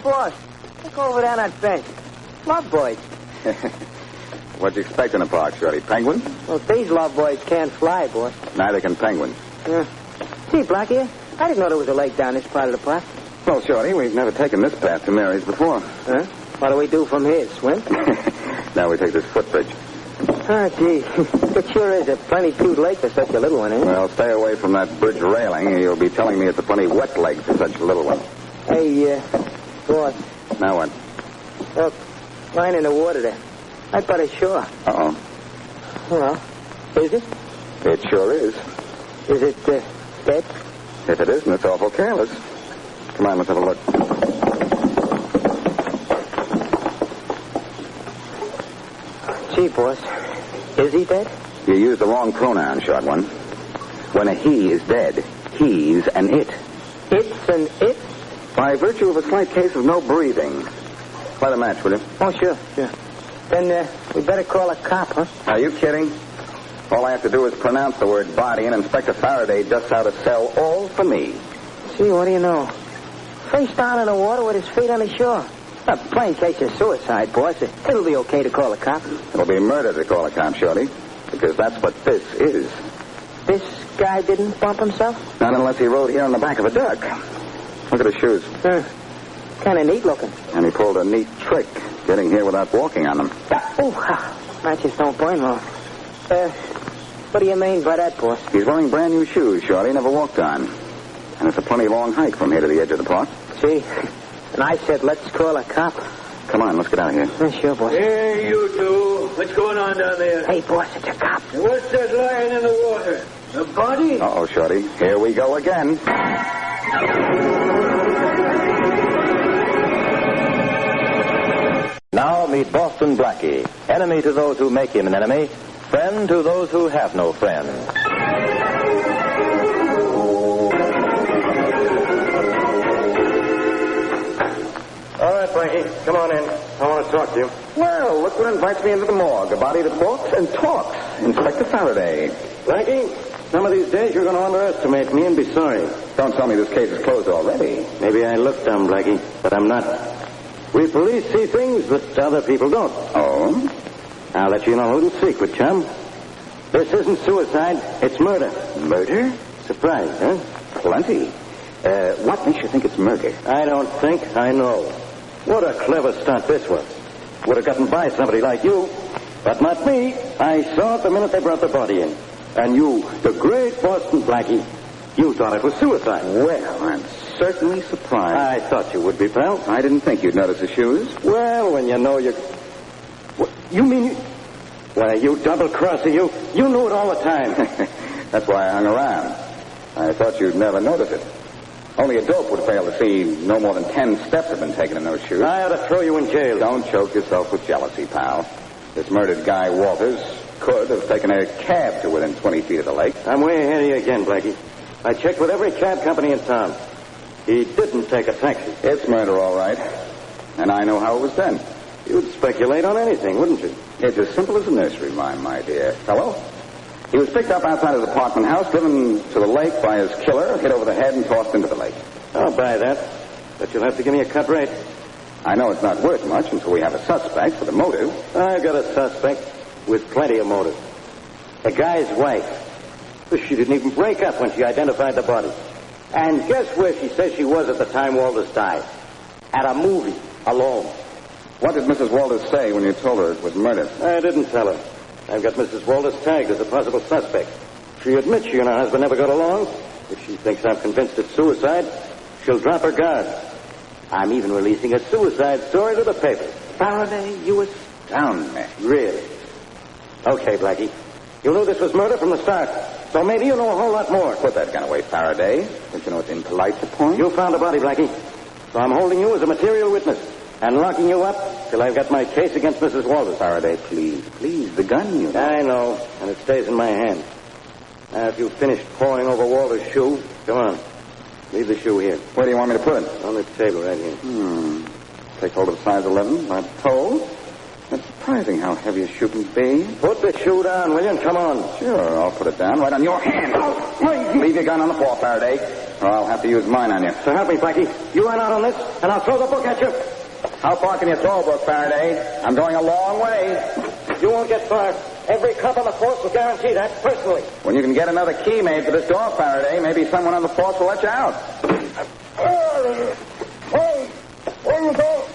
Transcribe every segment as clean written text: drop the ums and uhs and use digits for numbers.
boss, look over there on that bench. Love boys. What you expect in the park, Shorty? Penguins? Well, these love boys can't fly, boss. Neither can penguins. Gee, Blackie, I didn't know there was a lake down this part of the park. Well, Shorty, we've never taken this path to Mary's before. Huh? What do we do from here, swim? Now we take this footbridge. Oh, gee. It sure is a plenty cute lake for such a little one, ain't it? Well, stay away from that bridge railing, and you'll be telling me it's a plenty wet lake for such a little one. Hey, boss. Now what? Look, line in the water there. Right by the shore. Uh-oh. Well, is it? It sure is. Is it, dead? If it isn't, it's awful careless. Come on, let's have a look. Gee, boss. Is he dead? You used the wrong pronoun, short one. When a he is dead, he's an it. It's an it? By virtue of a slight case of no breathing. Light a match, will you? Oh, sure. Then, we better call a cop, huh? Are you kidding? All I have to do is pronounce the word body, and Inspector Farraday dusts out a cell all for me. Gee, what do you know? Face down in the water with his feet on the shore. A plain case of suicide, boss. It'll be okay to call a cop. It'll be murder to call a cop, Shorty, because that's what this is. This guy didn't bump himself? Not unless he rode here on the back of a duck. Look at his shoes. Kind of neat looking. And he pulled a neat trick, getting here without walking on them. Matches don't burn well. What do you mean by that, boss? He's wearing brand new shoes, Shorty, never walked on. And it's a plenty long hike from here to the edge of the park. See? And I said, let's call a cop. Come on, let's get out of here. Sure, boss. Hey, you two. What's going on down there? Hey, boss, it's a cop. What's that lying in the water? A body? Uh-oh, Shorty. Here we go again. Now meet Boston Blackie, enemy to those who make him an enemy, friend to those who have no friend. All right, Blackie, come on in. I want to talk to you. Well, look what invites me into the morgue. A body that walks and talks. Inspector Farraday. Blackie, some of these days you're going to underestimate me and be sorry. Don't tell me this case is closed already. Maybe I look dumb, Blackie, but I'm not. We police see things that other people don't. Oh? I'll let you in on a little secret, chum. This isn't suicide, it's murder. Murder? Surprise, huh? Plenty. What makes you think it's murder? I don't think, I know. What a clever stunt this was. Would have gotten by somebody like you, but not me. I saw it the minute they brought the body in. And you, the great Boston Blackie, you thought it was suicide. Well, I'm certainly surprised. I thought you would be, pal. I didn't think you'd notice the shoes. Well, when you know you... What, you mean... Why, you double-crosser, you knew it all the time. That's why I hung around. I thought you'd never notice it. Only a dope would fail to see no more than 10 steps have been taken in those shoes. I ought to throw you in jail. Don't choke yourself with jealousy, pal. This murdered guy, Walters, could have taken a cab to within 20 feet of the lake. I'm way ahead of you again, Blackie. I checked with every cab company in town. He didn't take a taxi. It's murder, all right. And I know how it was done. You'd speculate on anything, wouldn't you? It's as simple as a nursery rhyme, my dear fellow. He was picked up outside his apartment house, driven to the lake by his killer, hit over the head, and tossed into the lake. I'll buy that. But you'll have to give me a cut rate. I know it's not worth much until we have a suspect for the motive. I've got a suspect with plenty of motive. The guy's wife. She didn't even break up when she identified the body. And guess where she says she was at the time Walters died? At a movie, alone. What did Mrs. Walters say when you told her it was murder? I didn't tell her. I've got Mrs. Walters tagged as a possible suspect. She admits she and her husband never got along. If she thinks I'm convinced it's suicide, she'll drop her guard. I'm even releasing a suicide story to the paper. Faraday, you astound me. Really? Okay, Blackie. You knew this was murder from the start, so maybe you know a whole lot more. Put that gun away, Faraday. Don't you know it's impolite to point? You found a body, Blackie. So I'm holding you as a material witness and locking you up till I've got my case against Mrs. Walters. Faraday, please, the gun, you know. I know, and it stays in my hand. Now, if you've finished poring over Walter's shoe, come on. Leave the shoe here. Where do you want me to put it? On the table right here. Take hold of size 11. I'm told. It's surprising how heavy a shoe can be. Put the shoe down, will you? Come on. Sure, I'll put it down right on your hand. Oh, leave your gun on the floor, Faraday. or I'll have to use mine on you. So help me, Blackie. You run out on this, and I'll throw the book at you. How far can you throw a book, Faraday? I'm going a long way. You won't get far. Every cop on the force will guarantee that, personally. When you can get another key made for this door, Faraday, maybe someone on the force will let you out. Hey, where you go?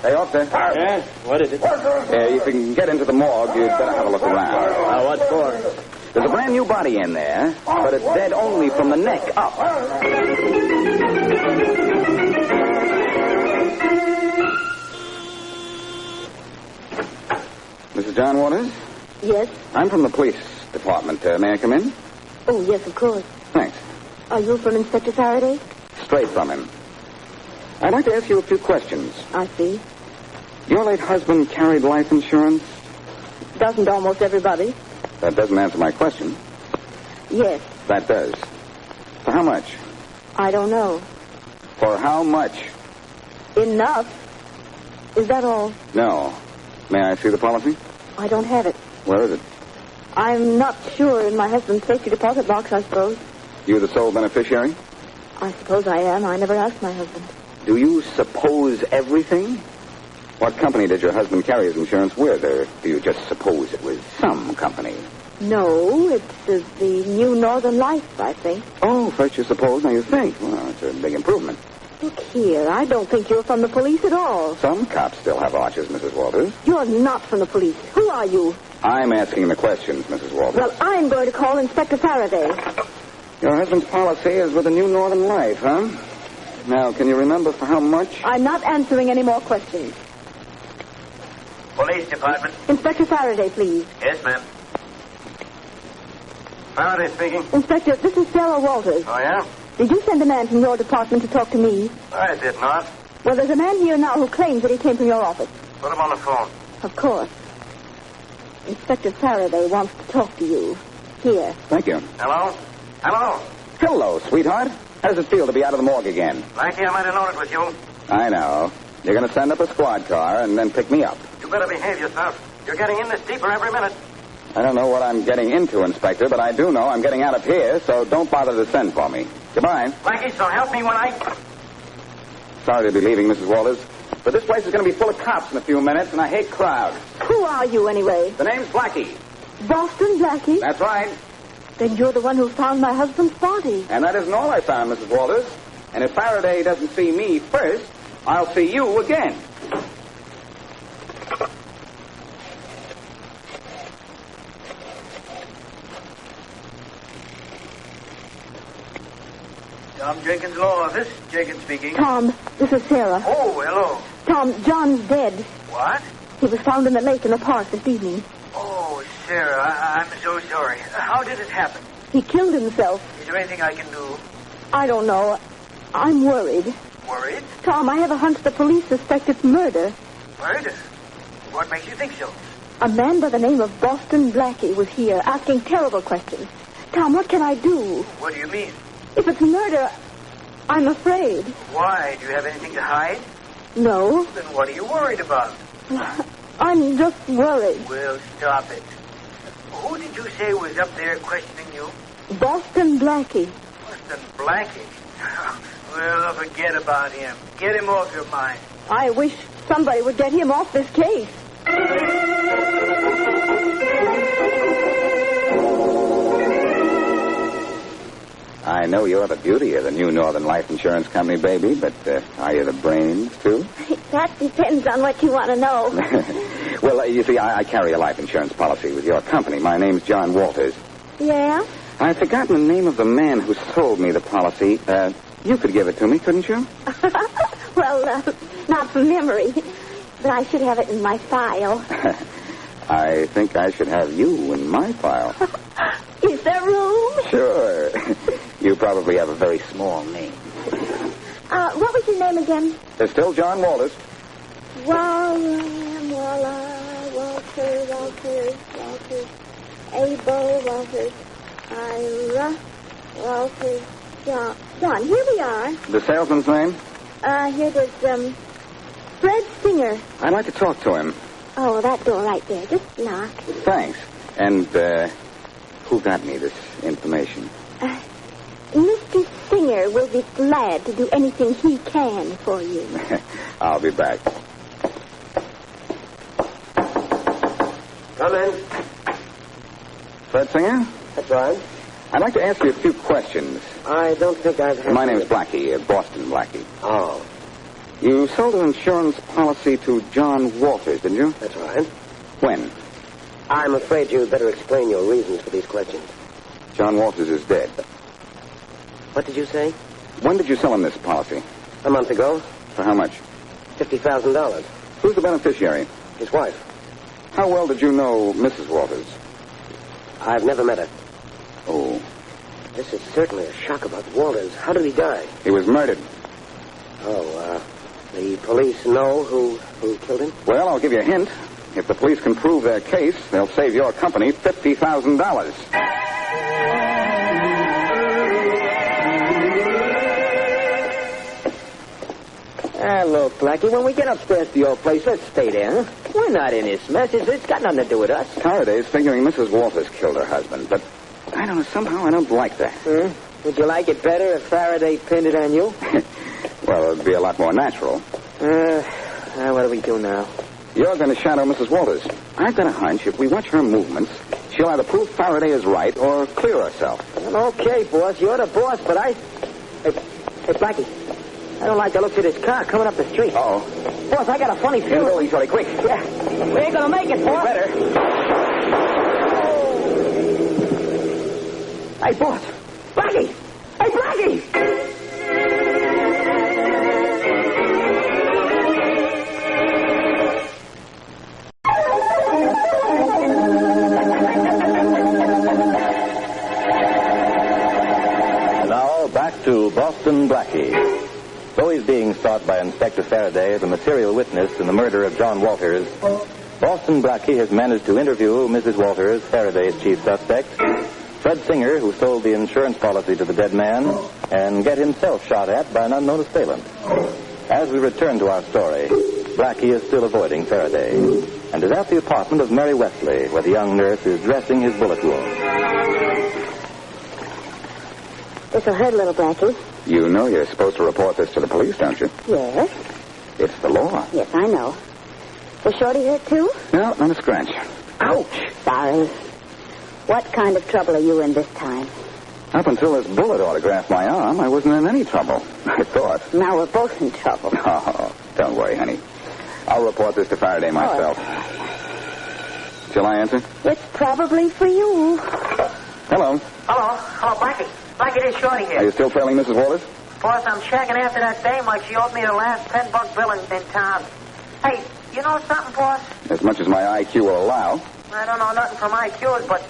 Hey, officer. Yeah? What is it? If you can get into the morgue, you'd better have a look around. What for? There's a brand new body in there, but it's dead only from the neck up. Mrs. John Waters? Yes? I'm from the police department. May I come in? Oh, yes, of course. Thanks. Are you from Inspector Farraday? Straight from him. I'd like to ask you a few questions. I see. Your late husband carried life insurance? Doesn't almost everybody? That doesn't answer my question. Yes. That does. For how much? I don't know. For how much? Enough. Is that all? No. May I see the policy? I don't have it. Where is it? I'm not sure. In my husband's safety deposit box, I suppose. You the sole beneficiary? I suppose I am. I never asked my husband. Do you suppose everything? What company did your husband carry his insurance with, or do you just suppose it was some company? No, it's the New Northern Life, I think. Oh, first you suppose, now you think. Well, it's a big improvement. Look here, I don't think you're from the police at all. Some cops still have arches, Mrs. Walters. You're not from the police. Who are you? I'm asking the questions, Mrs. Walters. Well, I'm going to call Inspector Farraday. Your husband's policy is with the New Northern Life, huh? Now, can you remember for how much? I'm not answering any more questions. Police department. Inspector Farraday, please. Yes, ma'am. Faraday speaking. Inspector, this is Sarah Walters. Oh, yeah? Did you send a man from your department to talk to me? I did not. Well, there's a man here now who claims that he came from your office. Put him on the phone. Of course. Inspector Farraday wants to talk to you. Here. Thank you. Hello? Hello? Hello, sweetheart. How does it feel to be out of the morgue again? Blackie, I might have known it was you. I know. You're going to send up a squad car and then pick me up. You better behave yourself. You're getting in this deeper every minute. I don't know what I'm getting into, Inspector, but I do know I'm getting out of here, so don't bother to send for me. Goodbye. Blackie, so help me when I... Sorry to be leaving, Mrs. Walters, but this place is going to be full of cops in a few minutes, and I hate crowds. Who are you, anyway? The name's Blackie. Boston Blackie? That's right. Then you're the one who found my husband's body. And that isn't all I found, Mrs. Walters. And if Faraday doesn't see me first, I'll see you again. Tom Jenkins' law office. Jenkins speaking. Tom, this is Sarah. Oh, hello. Tom, John's dead. What? He was found in the lake in the park this evening. Oh, Sarah, I'm so sorry. How did it happen? He killed himself. Is there anything I can do? I don't know. I'm worried. Worried? Tom, I have a hunch the police suspect it's murder. Murder? What makes you think so? A man by the name of Boston Blackie was here asking terrible questions. Tom, what can I do? What do you mean? If it's murder, I'm afraid. Why? Do you have anything to hide? No. Then what are you worried about? I'm just worried. Well, stop it. Who did you say was up there questioning you? Boston Blackie. Boston Blackie? Well, forget about him. Get him off your mind. I wish somebody would get him off this case. I know you're the beauty of the New Northern Life Insurance Company, baby, but are you the brains, too? That depends on what you want to know. Well, you see, I carry a life insurance policy with your company. My name's John Walters. Yeah? I've forgotten the name of the man who sold me the policy. You could give it to me, couldn't you? Well, not from memory. But I should have it in my file. I think I should have you in my file. Is there room? Sure. You probably have a very small name. What was your name again? There's still John Walters. Walters, Abel, Walters, Ira, Walters, John, here we are. The salesman's name? Here was, Fred Singer. I'd like to talk to him. Oh, that door right there. Just knock. Thanks. And, who got me this information? Mr. here will be glad to do anything he can for you. I'll be back. Come in. Fred Singer? That's right. I'd like to ask you a few questions. I don't think I've had... My name's Blackie, Boston Blackie. Oh, You sold an insurance policy to John Walters, didn't you? that's right. When? I'm afraid you'd better explain your reasons for these questions. John Walters is dead. What did you say? When did you sell him this policy? A month ago. For how much? $50,000. Who's the beneficiary? His wife. How well did you know Mrs. Walters? I've never met her. Oh, This is certainly a shock about Walters. How did he die? he was murdered. Oh, the police know who killed him? Well, I'll give you a hint. If the police can prove their case, they'll save your company $50,000. Look, Blackie, when we get upstairs to your place, let's stay there, huh? We're not in this mess. It's got nothing to do with us. Faraday's figuring Mrs. Walters killed her husband, but I don't know, somehow I don't like that. Would you like it better if Faraday pinned it on you? Well, it'd be a lot more natural. What do we do now? You're going to shadow Mrs. Walters. I've got a hunch if we watch her movements, she'll either prove Faraday is right or clear herself. Well, okay, boss. You're the boss, but I... Hey, Blackie. I don't like the looks of this car coming up the street. Uh-oh. Boss, I got a funny Get feeling. going, Shorty, quick. Yeah. We ain't gonna make it, boss. Better. Hey, boss. Blackie! Hey, Blackie! Now, back to Boston Blackie. Though he's being sought by Inspector Farraday as a material witness in the murder of John Walters, Boston Blackie has managed to interview Mrs. Walters, Faraday's chief suspect, Fred Singer, who sold the insurance policy to the dead man, and get himself shot at by an unknown assailant. As we return to our story, Blackie is still avoiding Faraday and is at the apartment of Mary Wesley, where the young nurse is dressing his bullet wound. This'll hurt a little, Blackie. You know you're supposed to report this to the police, don't you? Yes. It's the law. Yes, I know. Was Shorty hurt, too? No, not a scratch. Ouch. Sorry. What kind of trouble are you in this time? Up until this bullet autographed my arm, I wasn't in any trouble. I thought. Now we're both in trouble. Oh, don't worry, honey. I'll report this to Faraday myself. Shall I answer? It's probably for you. Hello. Hello, Blackie. Blackie, this Shorty Are here. you still trailing Mrs. Walters? Boss, I'm checking after that dame like she owed me the last $10 bill in town. Hey, you know something, boss? As much as my IQ will allow. I don't know nothing from IQs, but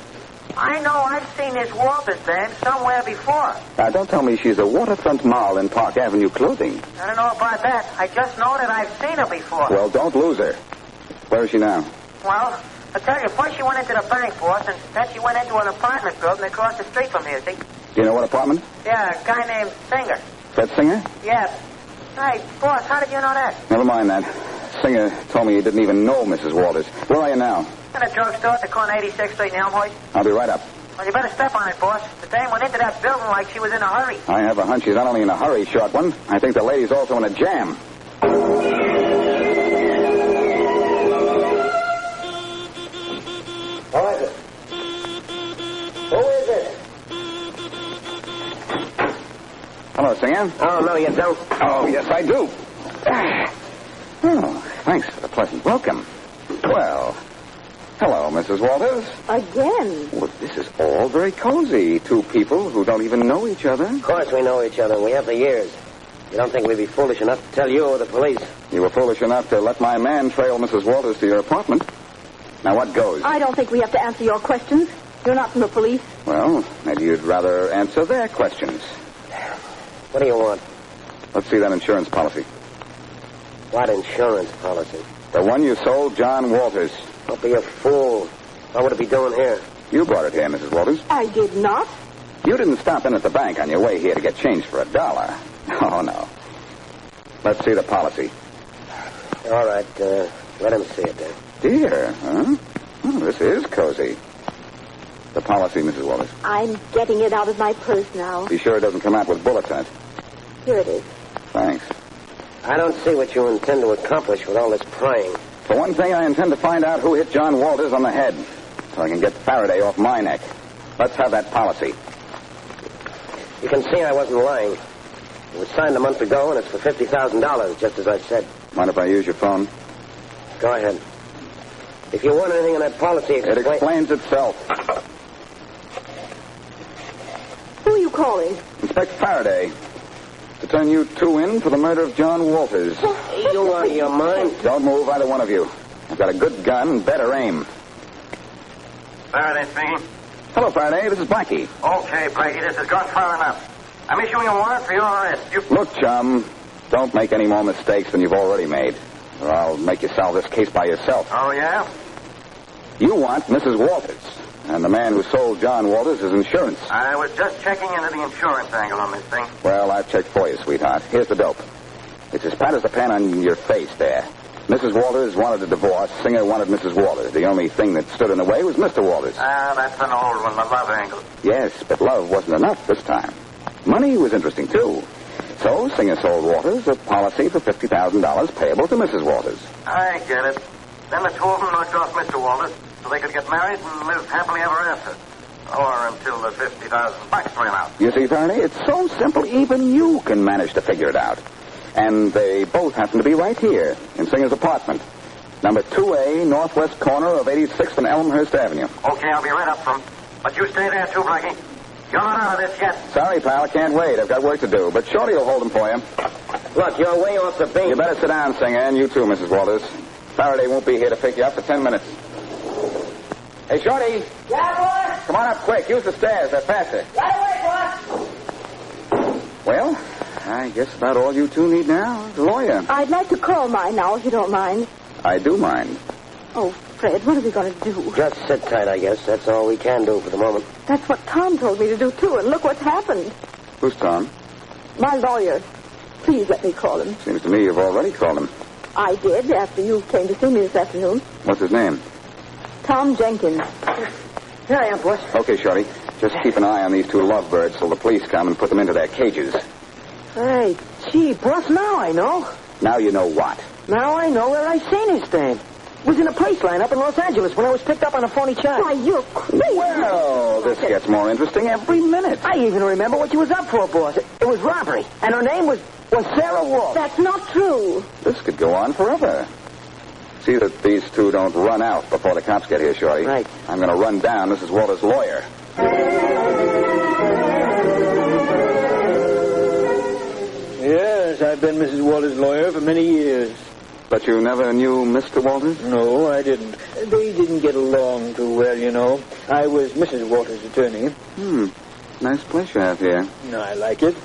I know I've seen this Walters dame somewhere before. Now, don't tell me she's a waterfront mall in Park Avenue clothing. I don't know about that. I just know that I've seen her before. Well, don't lose her. Where is she now? Well, I tell you, first she went into the bank, boss, and then she went into an apartment building across the street from here, see? Do you know what apartment? Yeah, a guy named Singer. That Singer? Yeah. Hey, boss, how did you know that? Never mind that. Singer told me he didn't even know Mrs. Walters. Where are you now? In a drugstore at the corner of 86th Street in Elmhurst. I'll be right up. Well, you better step on it, boss. The dame went into that building like she was in a hurry. I have a hunch she's not only in a hurry, short one. I think the lady's also in a jam. Who is it? Who is it? Hello, Singer. Oh, no, you don't. Oh, yes, I do. Oh, thanks for the pleasant welcome. Well, hello, Mrs. Walters. Again. Well, this is all very cozy. Two people who don't even know each other. Of course we know each other. We have for years. You don't think we'd be foolish enough to tell you or the police? You were foolish enough to let my man trail Mrs. Walters to your apartment. Now, what goes? I don't think we have to answer your questions. You're not from the police. Well, maybe you'd rather answer their questions. What do you want? Let's see that insurance policy. What insurance policy? The one you sold John Walters. Don't be a fool. What would it be doing here? You brought it here, Mrs. Walters. I did not. You didn't stop in at the bank on your way here to get change for $1. Oh, no. Let's see the policy. All right, let him see it then. Dear, huh? Oh, this is cozy. The policy, Mrs. Walters. I'm getting it out of my purse now. Be sure it doesn't come out with bullets in it. Here it is. Thanks. I don't see what you intend to accomplish with all this prying. For one thing, I intend to find out who hit John Walters on the head, so I can get Faraday off my neck. Let's have that policy. You can see I wasn't lying. It was signed a month ago, and it's for $50,000, just as I said. Mind if I use your phone? Go ahead. If you want anything in that policy, It explains itself. Who are you calling? Inspector Farraday. To turn you two in for the murder of John Walters. You out of your mind? Don't move, either one of you. I've got a good gun and better aim. Faraday speaking. Hello, Faraday. This is Blackie. Okay, Blackie, this has gone far enough. I'm issuing a warrant for your arrest. Look, chum, don't make any more mistakes than you've already made, or I'll make you solve this case by yourself. Oh, yeah? You want Mrs. Walters, and the man who sold John Walters his insurance. I was just checking into the insurance angle on this thing. Well, I've checked for you, sweetheart. Here's the dope. It's as bad as the pan on your face there. Mrs. Walters wanted a divorce. Singer wanted Mrs. Walters. The only thing that stood in the way was Mr. Walters. Ah, that's an old one, the love angle. Yes, but love wasn't enough this time. Money was interesting, too. So Singer sold Walters a policy for $50,000 payable to Mrs. Walters. I get it. Then the two of them knocked off Mr. Walters so they could get married and live happily ever after. Or until the $50,000 ran out. You see, Farraday, it's so simple even you can manage to figure it out. And they both happen to be right here in Singer's apartment. Number 2A, northwest corner of 86th and Elmhurst Avenue. Okay, I'll be right up from. But you stay there too, Blackie. You're not out of this yet. Sorry, pal, I can't wait. I've got work to do. But Shorty will hold them for you. Look, you're way off the beat. You better sit down, Singer, and you too, Mrs. Walters. Faraday won't be here to pick you up for 10 minutes. Hey, Shorty. Yeah, boss? Come on up quick. Use the stairs. They're faster. Right away, boss. Well, I guess about all you two need now is a lawyer. I'd like to call mine now, if you don't mind. I do mind. Oh, Fred, what are we going to do? Just sit tight, I guess. That's all we can do for the moment. That's what Tom told me to do, too, and look what's happened. Who's Tom? My lawyer. Please let me call him. Seems to me you've already called him. I did, after you came to see me this afternoon. What's his name? Tom Jenkins. Here I am, boss. Okay, Shorty. Just keep an eye on these two lovebirds till the police come and put them into their cages. Hey, gee, boss, now I know. Now you know what? Now I know where I seen his thing. It was in a police lineup in Los Angeles when I was picked up on a phony charge. Why, you're crazy. Well, this gets more interesting every minute. I even remember what you was up for, boss. It was robbery, and her name was Sarah Wolf. That's not true. This could go on forever. See that these two don't run out before the cops get here, Shorty. Right. I'm going to run down Mrs. Walters' lawyer. Yes, I've been Mrs. Walters' lawyer for many years. But you never knew Mr. Walters? No, I didn't. They didn't get along too well, you know. I was Mrs. Walters' attorney. Nice place you have here. No, I like it.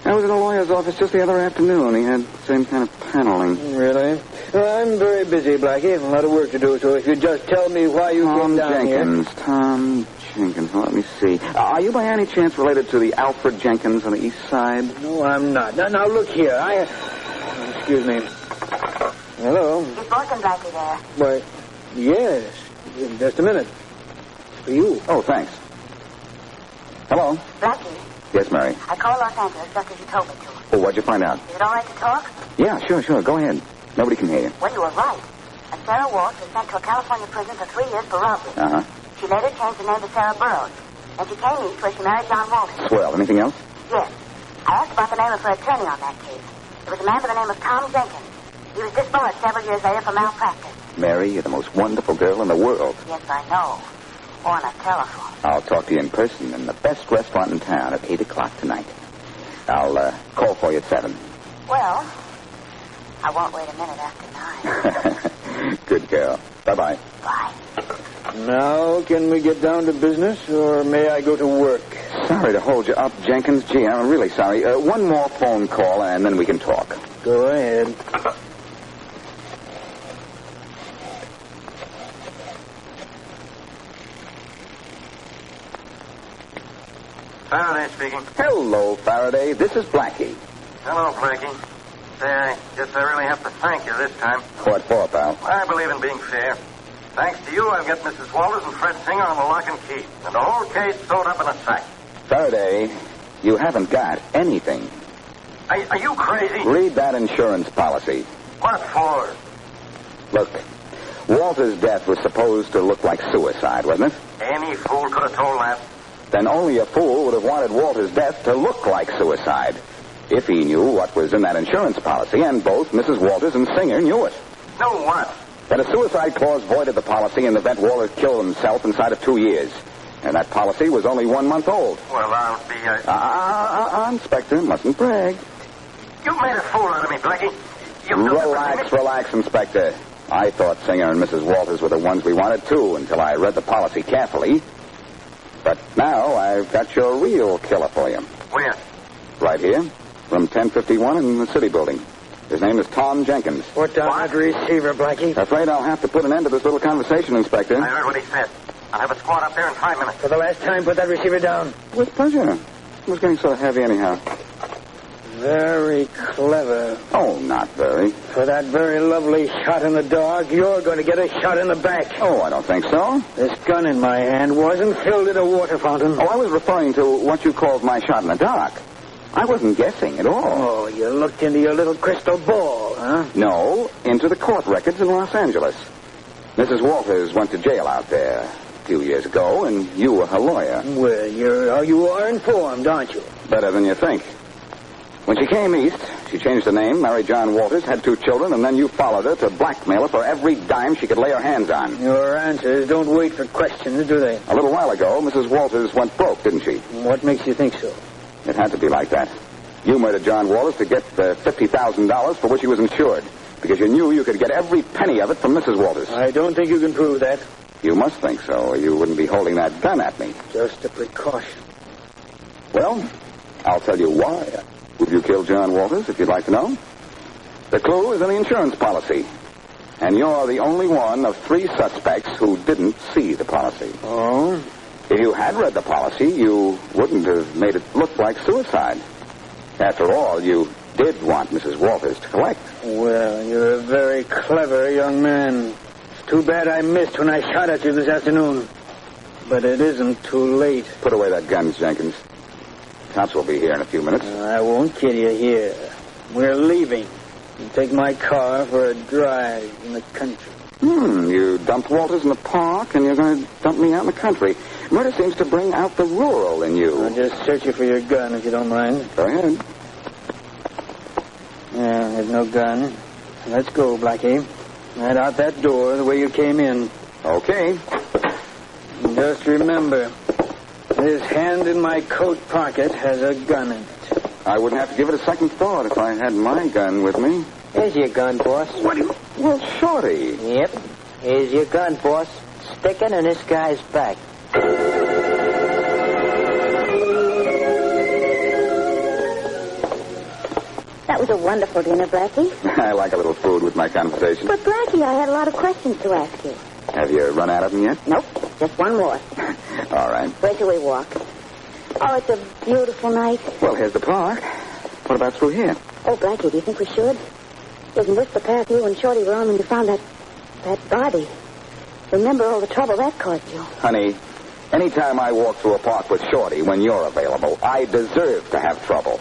I was in a lawyer's office just the other afternoon. He had the same kind of paneling. Really? I'm very busy, Blackie. A lot of work to do, so if you just tell me why you came down here. Tom Jenkins. Well, let me see. Are you by any chance related to the Alfred Jenkins on the east side? No, I'm not. Now look here. Excuse me. Hello? Is Boston Blackie there? Why, yes. In just a minute. For you. Oh, thanks. Hello? Blackie, Yes, Mary. I called Los Angeles just as you told me to. Oh, what'd you find out? Is it all right to talk? Yeah, sure. Go ahead. Nobody can hear you. Well, you were right. And Sarah Walsh was sent to a California prison for 3 years for robbery. Uh-huh. She later changed the name to Sarah Burroughs. And she came east where she married John Walters. Swell. Anything else? Yes. I asked about the name of her attorney on that case. It was a man by the name of Tom Jenkins. He was disbarred several years later for malpractice. Mary, you're the most wonderful girl in the world. Yes, I know. On a telephone. I'll talk to you in person in the best restaurant in town at 8 o'clock tonight. I'll call for you at 7. Well, I won't wait a minute after 9. Good girl. Bye-bye. Bye. Now, can we get down to business, or may I go to work? Sorry to hold you up, Jenkins. Gee, I'm really sorry. One more phone call, and then we can talk. Go ahead. Faraday speaking. Hello, Faraday. This is Blackie. Hello, Blackie. Say, I guess I really have to thank you this time. What for, pal? I believe in being fair. Thanks to you, I've got Mrs. Walters and Fred Singer on the lock and key. And the whole case sewed up in a sack. Faraday, you haven't got anything. Are you crazy? Read that insurance policy. What for? Look, Walter's death was supposed to look like suicide, wasn't it? Any fool could have told that. Then only a fool would have wanted Walter's death to look like suicide. If he knew what was in that insurance policy, and both Mrs. Walters and Singer knew it. Know what? That a suicide clause voided the policy in the event Walter killed himself inside of 2 years. And that policy was only 1 month old. Well, I'll be... Inspector, mustn't brag. You made a fool out of me, Blackie. Relax, Inspector. I thought Singer and Mrs. Walters were the ones we wanted, too, until I read the policy carefully. But now I've got your real killer for you. Where? Right here, from 1051 in the city building. His name is Tom Jenkins. Put down that receiver, Blackie. Afraid I'll have to put an end to this little conversation, Inspector. I heard what he said. I'll have a squad up there in 5 minutes. For the last time, put that receiver down. With pleasure. It was getting so heavy anyhow. Very clever. Oh, not very. For that very lovely shot in the dark, you're going to get a shot in the back. Oh, I don't think so. This gun in my hand wasn't filled at a water fountain. Oh, I was referring to what you called my shot in the dark. I wasn't guessing at all. Oh, you looked into your little crystal ball, huh? No, into the court records in Los Angeles. Mrs. Walters went to jail out there a few years ago, and you were her lawyer. Well, you are informed, aren't you? Better than you think. When she came east, she changed her name, married John Walters, had 2 children, and then you followed her to blackmail her for every dime she could lay her hands on. Your answers don't wait for questions, do they? A little while ago, Mrs. Walters went broke, didn't she? What makes you think so? It had to be like that. You murdered John Walters to get the $50,000 for which he was insured, because you knew you could get every penny of it from Mrs. Walters. I don't think you can prove that. You must think so, or you wouldn't be holding that gun at me. Just a precaution. Well, I'll tell you why. Would you kill John Walters, if you'd like to know? The clue is in the insurance policy. And you're the only one of 3 suspects who didn't see the policy. Oh? If you had read the policy, you wouldn't have made it look like suicide. After all, you did want Mrs. Walters to collect. Well, you're a very clever young man. It's too bad I missed when I shot at you this afternoon. But it isn't too late. Put away that gun, Jenkins. Cops will be here in a few minutes. I won't kill you here. We're leaving. You take my car for a drive in the country. You dumped Walters in the park, and you're going to dump me out in the country. Murder seems to bring out the rural in you. I'll just search you for your gun, if you don't mind. Go ahead. Yeah, there's no gun. Let's go, Blackie. Right out that door, the way you came in. Okay. And just remember, this hand in my coat pocket has a gun in it. I wouldn't have to give it a second thought if I had my gun with me. Here's your gun, boss. What do you... Well, Shorty. Yep. Here's your gun, boss. Sticking in this guy's back. That was a wonderful dinner, Blackie. I like a little food with my conversation. But, Blackie, I had a lot of questions to ask you. Have you run out of them yet? Nope, just one more. All right. Where shall we walk? Oh, it's a beautiful night. Well, here's the park. What about through here? Oh, Blackie, do you think we should? Isn't this the path you and Shorty were on when you found that body? Remember all the trouble that caused you. Honey, anytime I walk through a park with Shorty when you're available, I deserve to have trouble.